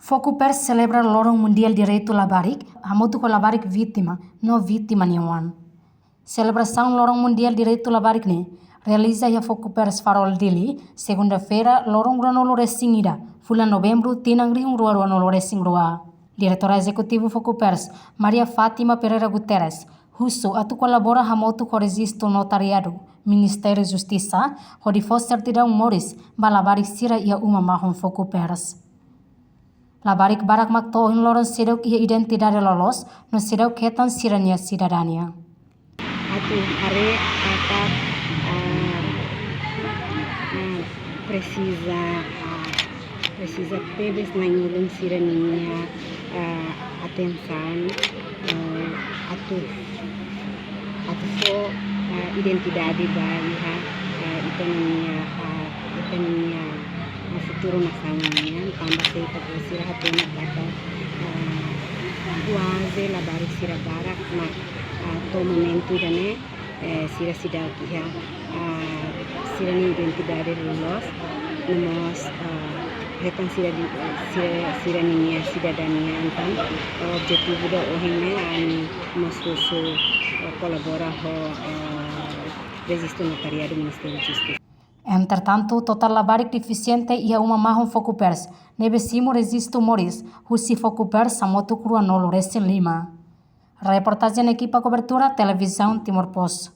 Focupers celebra o Lorong Mundial Direito Labarik, hamotu ko labarik vítima, não vítima nenhuma. Celebração Lorong Mundial Direito Labarik ne realiza a Focupers Farol Dili, segunda-feira, Lorong Granolo Singira, fula novembro, tinangri Rua Nolore Singrua. Diretora Executivo Focupers, Maria Fátima Pereira Guterres, Russo atu colabora hamotu ko registro notariado, Ministério Justiça, hodifo certidão moris, balabarik sira ia uma mahon Focupers. Labarik barak makto in loron sirau ia identidade lolos, no sirau ketan siranya cidadania. Atu are atak precisa tebes na ngulung sirania atenção atu fo identidade baliha itania futuro nasamanya tambah saya pagkasira hatuna kata quase labarik sira barak na to momento dane sira sidau kiha sira ni identidade lolos namos retan sira ni cidadania então o objetivo da ohime ani masusu colabora ho registro notariado do Ministério da Justiça. Entretanto, total labarik deficiente ia uma mahon Focupers, nebesimo resisto moris, husi Focupers samotu crua nolo Lima. Reportagem equipa cobertura televisão Timor Post.